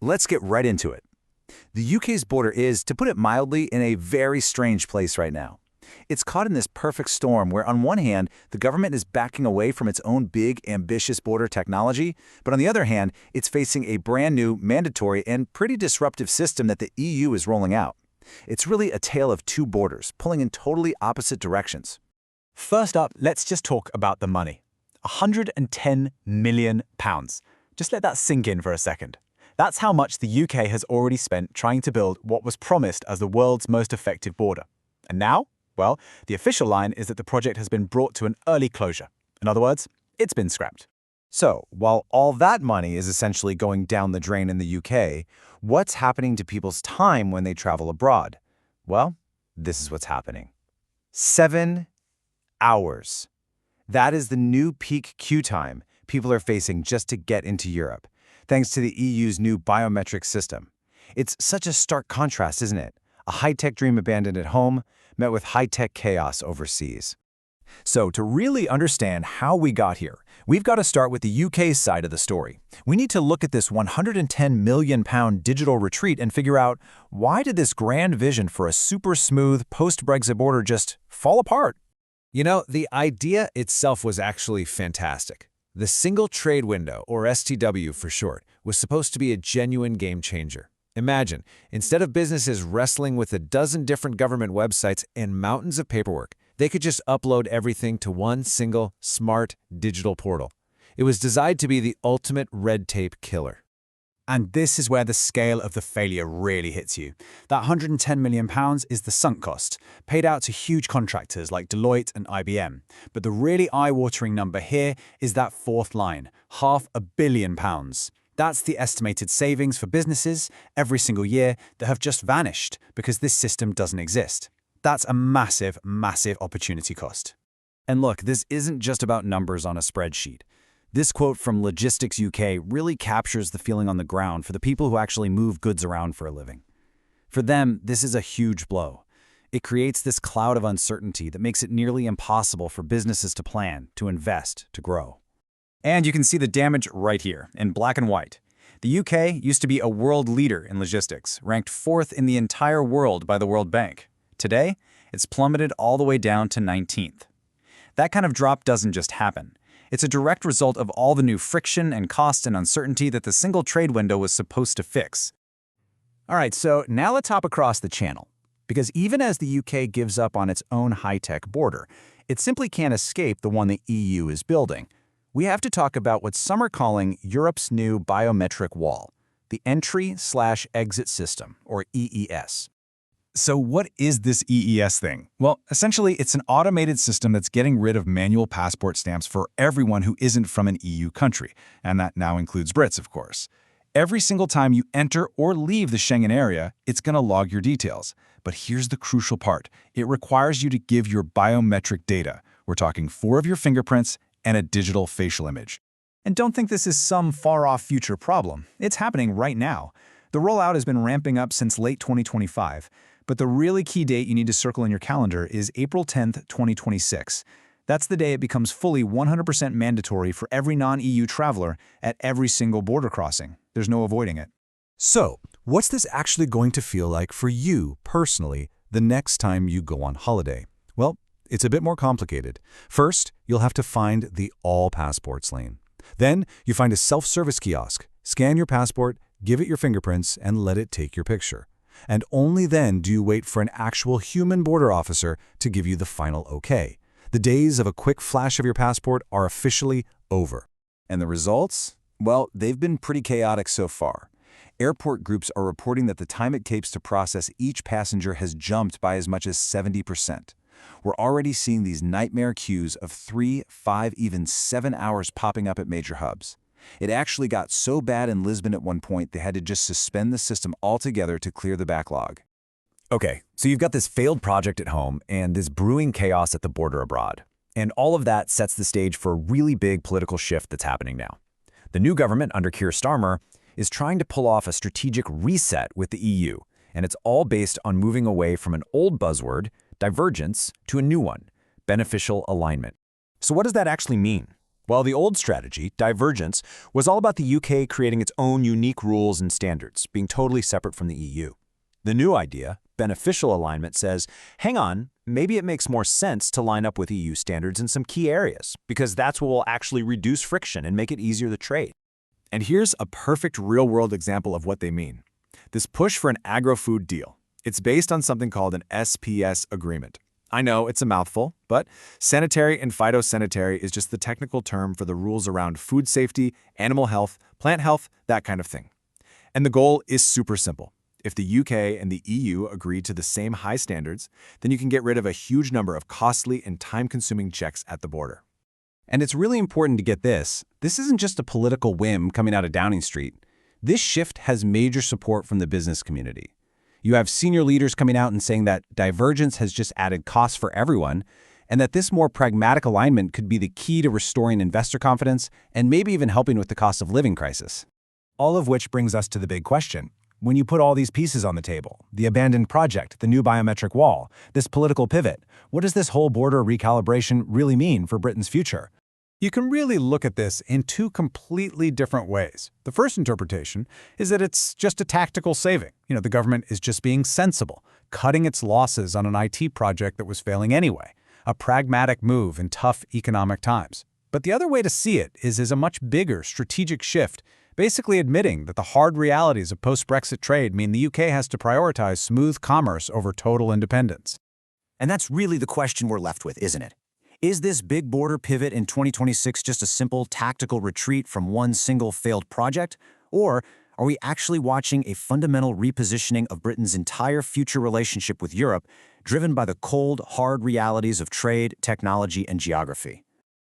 let's get right into it. The UK's border is, to put it mildly, in a very strange place right now. It's caught in this perfect storm where, on one hand, the government is backing away from its own big, ambitious border technology, but on the other hand, it's facing a brand new, mandatory, and pretty disruptive system that the EU is rolling out. It's really a tale of two borders, pulling in totally opposite directions. First up, let's just talk about the money. £110 million. Just let that sink in for a second. That's how much the UK has already spent trying to build what was promised as the world's most effective border. And now? Well, the official line is that the project has been brought to an early closure. In other words, it's been scrapped. So, while all that money is essentially going down the drain in the UK, what's happening to people's time when they travel abroad? Well, this is what's happening. 7 hours. That is the new peak queue time people are facing just to get into Europe, thanks to the EU's new biometric system. It's such a stark contrast, isn't it? A high-tech dream abandoned at home, met with high-tech chaos overseas. So, to really understand how we got here, we've got to start with the UK's side of the story. We need to look at this £110 million digital retreat and figure out, why did this grand vision for a super smooth post-Brexit border just fall apart? You know, the idea itself was actually fantastic. The Single Trade Window, or STW for short, was supposed to be a genuine game changer. Imagine, instead of businesses wrestling with a dozen different government websites and mountains of paperwork, they could just upload everything to one single, smart, digital portal. It was designed to be the ultimate red tape killer. And this is where the scale of the failure really hits you. That £110 million is the sunk cost, paid out to huge contractors like Deloitte and IBM. But the really eye-watering number here is that fourth line, £500 million. That's the estimated savings for businesses every single year that have just vanished because this system doesn't exist. That's a massive, massive opportunity cost. And look, this isn't just about numbers on a spreadsheet. This quote from Logistics UK really captures the feeling on the ground for the people who actually move goods around for a living. For them, this is a huge blow. It creates this cloud of uncertainty that makes it nearly impossible for businesses to plan, to invest, to grow. And you can see the damage right here, in black and white. The UK used to be a world leader in logistics, ranked 4th in the entire world by the World Bank. Today, it's plummeted all the way down to 19th. That kind of drop doesn't just happen. It's a direct result of all the new friction and cost and uncertainty that the single trade window was supposed to fix. All right, so now let's hop across the channel. Because even as the UK gives up on its own high-tech border, it simply can't escape the one the EU is building. We have to talk about what some are calling Europe's new biometric wall, the Entry/Exit System, or EES. So what is this EES thing? Well, essentially, it's an automated system that's getting rid of manual passport stamps for everyone who isn't from an EU country, and that now includes Brits, of course. Every single time you enter or leave the Schengen area, it's going to log your details. But here's the crucial part. It requires you to give your biometric data. We're talking 4 of your fingerprints and a digital facial image. And don't think this is some far-off future problem. It's happening right now. The rollout has been ramping up since late 2025, but the really key date you need to circle in your calendar is April 10th, 2026. That's the day it becomes fully 100% mandatory for every non-EU traveler at every single border crossing. There's no avoiding it. So, what's this actually going to feel like for you, personally, the next time you go on holiday? Well, it's a bit more complicated. First, you'll have to find the All Passports lane. Then, you find a self-service kiosk, scan your passport, give it your fingerprints, and let it take your picture. And only then do you wait for an actual human border officer to give you the final okay. The days of a quick flash of your passport are officially over. And the results? Well, they've been pretty chaotic so far. Airport groups are reporting that the time it takes to process each passenger has jumped by as much as 70%. We're already seeing these nightmare queues of 3, 5, even 7 hours popping up at major hubs. It actually got so bad in Lisbon at one point they had to just suspend the system altogether to clear the backlog. Okay, so you've got this failed project at home and this brewing chaos at the border abroad. And all of that sets the stage for a really big political shift that's happening now. The new government under Keir Starmer is trying to pull off a strategic reset with the EU, and it's all based on moving away from an old buzzword, divergence, to a new one, beneficial alignment. So what does that actually mean? While the old strategy, divergence, was all about the UK creating its own unique rules and standards, being totally separate from the EU. The new idea, beneficial alignment, says, hang on, maybe it makes more sense to line up with EU standards in some key areas, because that's what will actually reduce friction and make it easier to trade. And here's a perfect real-world example of what they mean. This push for an agro-food deal. It's based on something called an SPS agreement. I know it's a mouthful, but sanitary and phytosanitary is just the technical term for the rules around food safety, animal health, plant health, that kind of thing. And the goal is super simple. If the UK and the EU agree to the same high standards, then you can get rid of a huge number of costly and time-consuming checks at the border. And it's really important to get this. This isn't just a political whim coming out of Downing Street. This shift has major support from the business community. You have senior leaders coming out and saying that divergence has just added costs for everyone, and that this more pragmatic alignment could be the key to restoring investor confidence and maybe even helping with the cost of living crisis. All of which brings us to the big question. When you put all these pieces on the table, the abandoned project, the new biometric wall, this political pivot, what does this whole border recalibration really mean for Britain's future? You can really look at this in two completely different ways. The first interpretation is that it's just a tactical saving. The government is just being sensible, cutting its losses on an IT project that was failing anyway, a pragmatic move in tough economic times. But the other way to see it is as a much bigger strategic shift, basically admitting that the hard realities of post-Brexit trade mean the UK has to prioritize smooth commerce over total independence. And that's really the question we're left with, isn't it? Is this big border pivot in 2026 just a simple tactical retreat from one single failed project? Or are we actually watching a fundamental repositioning of Britain's entire future relationship with Europe, driven by the cold, hard realities of trade, technology, and geography?